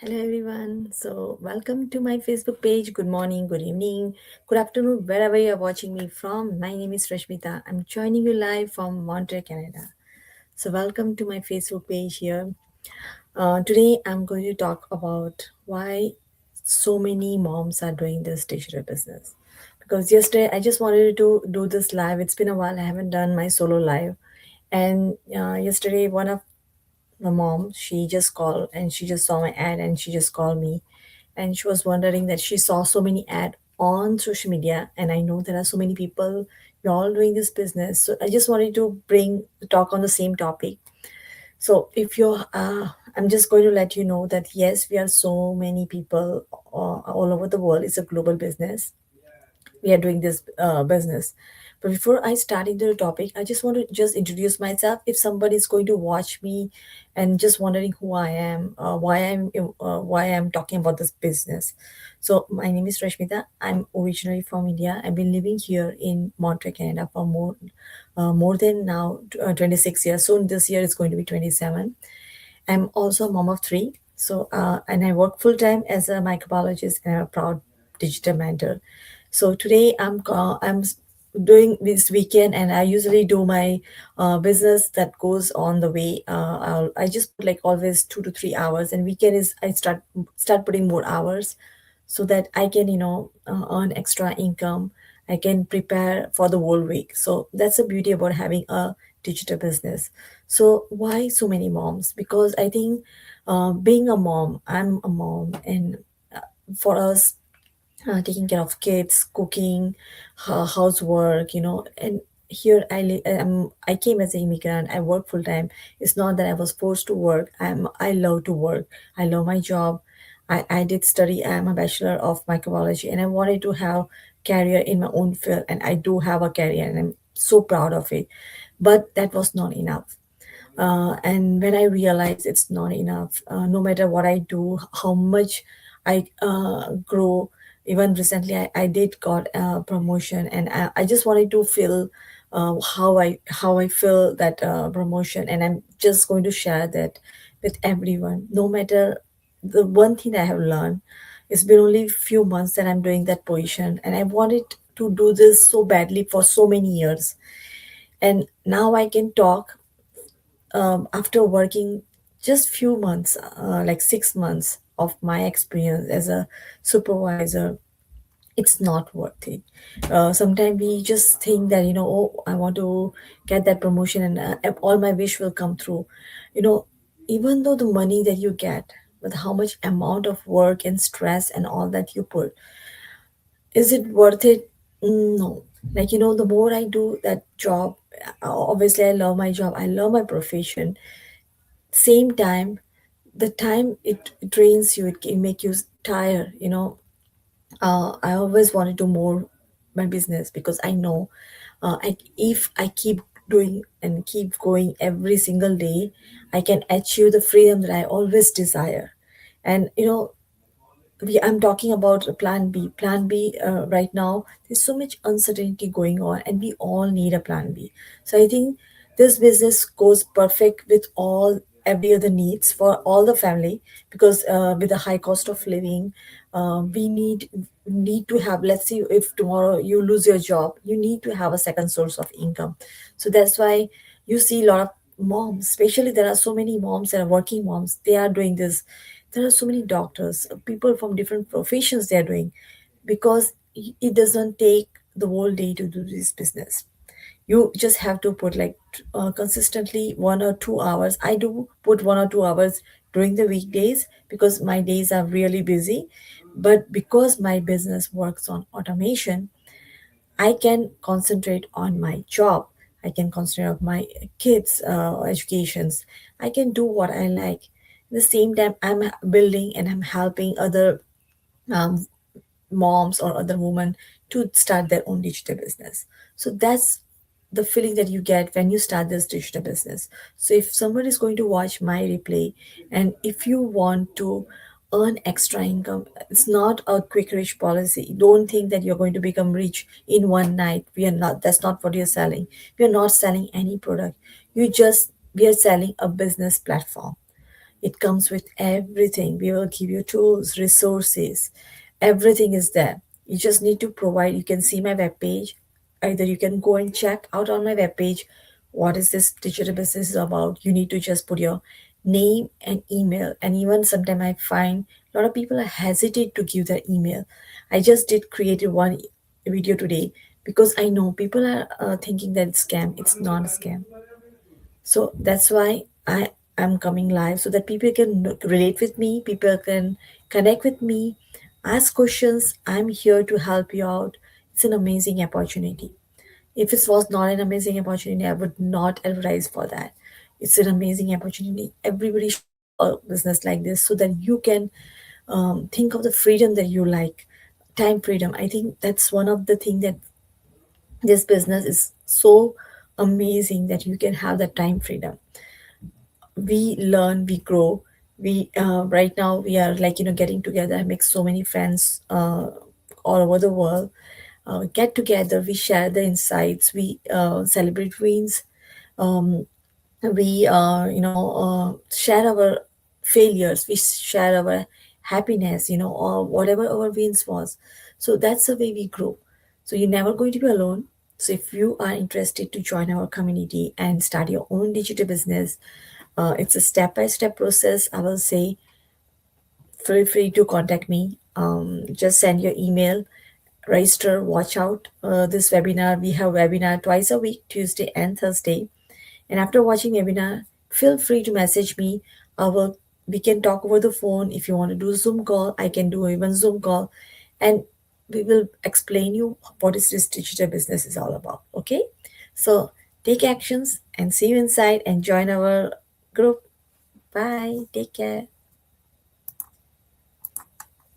Hello everyone. So, welcome to my Facebook page. Good morning, good evening, good afternoon, wherever you're watching me from. My name is Rashmita. I'm joining you live from Montreal, Canada. So, welcome to my Facebook page here. Today, I'm going to talk about why so many moms are doing this digital business. Because yesterday, I just wanted to do this live. It's been a while. I haven't done my solo live. And yesterday, one of the mom, she just called and she just saw my ad and she just called me, and she was wondering that she saw so many ad on social media, and I know there are so many people, you're all doing this business, so I just wanted to bring talk on the same topic. So if you're I'm just going to let you know that yes, we are so many people all over the world. It's a global business. We are doing this business. But before I start into the topic, I just want to just introduce myself. If somebody is going to watch me and just wondering who I am, why I'm talking about this business. So my name is Rashmita. I'm originally from India. I've been living here in Montreal, Canada for more than now 26 years. Soon this year is going to be 27. I'm also a mom of three. So, and I work full time as a microbiologist and a proud digital mentor. So today I'm doing this weekend, and I usually do my business that goes on the way. I just put like always 2 to 3 hours, and weekend is I start putting more hours so that I can earn extra income. I can prepare for the whole week. So that's the beauty about having a digital business. So why so many moms? Because I think being a mom, I'm a mom, and for us, taking care of kids, cooking, housework, and here I came as an immigrant. I work full time. It's not that I was forced to work. I love to work. I love my job. I did study. I'm a bachelor of microbiology, and I wanted to have career in my own field, and I do have a career, and I'm so proud of it. But that was not enough. And when I realized it's not enough, no matter what I do, how much I grow. Even recently, I did got a promotion, and I just wanted to feel how I feel that promotion, and I'm just going to share that with everyone. No matter the one thing I have learned, it's been only few months that I'm doing that position, and I wanted to do this so badly for so many years, and now I can talk after working just few months, like 6 months of my experience as a supervisor. It's not worth it. Sometimes we just think that, oh, I want to get that promotion, and all my wish will come through. You know, even though the money that you get, with how much amount of work and stress and all that you put, is it worth it? No. Like, the more I do that job, obviously I love my job, I love my profession. Same time, the time it drains you, it can make you tired. I always want to do more my business, because I know, if I keep doing and keep going every single day, I can achieve the freedom that I always desire. And I'm talking about plan B. Plan B, right now, there's so much uncertainty going on, and we all need a plan B. So I think this business goes perfect with all every other needs for all the family, because with the high cost of living, we need to have. Let's say if tomorrow you lose your job, you need to have a second source of income. So that's why you see a lot of moms, especially there are so many moms that are working moms. They are doing this. There are so many doctors, people from different professions, they are doing, because it doesn't take the whole day to do this business. You just have to put like consistently 1 or 2 hours. I do put 1 or 2 hours during the weekdays, because my days are really busy. But because my business works on automation, I can concentrate on my job. I can concentrate on my kids' educations. I can do what I like. At the same time, I'm building and I'm helping other um, moms or other women to start their own digital business. So that's the feeling that you get when you start this digital business. So if somebody is going to watch my replay, and if you want to earn extra income, it's not a quick rich policy. Don't think that you're going to become rich in one night. We are not. That's not what you're selling. We are not selling any product. We are selling a business platform. It comes with everything. We will give you tools, resources, everything is there. You just need to provide. You can see my webpage. Either you can go and check out on my webpage what is this digital business is about. You need to just put your name and email. And even sometimes I find a lot of people are hesitate to give their email. I just did created one video today because I know people are thinking that it's scam. It's not a scam. So that's why I am coming live so that people can relate with me, people can connect with me, ask questions. I'm here to help you out. It's an amazing opportunity. If it was not an amazing opportunity, I would not advertise for that. It's an amazing opportunity. Everybody should do a business like this so that you can think of the freedom that you like. Time freedom. I think that's one of the things that this business is so amazing that you can have that time freedom. We learn, we grow. We right now we are like getting together. I make so many friends all over the world. Get together, we share the insights, we celebrate wins, um, we share our failures, we share our happiness, or whatever our wins was. So that's the way we grow. So you're never going to be alone. So if you are interested to join our community and start your own digital business, it's a step-by-step process. I will say feel free to contact me. Just send your email, register, watch out this webinar. We have webinar twice a week, Tuesday and Thursday. And after watching webinar, feel free to message me. Our We can talk over the phone. If you want to do Zoom call, I can do even Zoom call, and we will explain you what is this digital business is all about. Okay, so take actions and see you inside and join our group. Bye. Take care.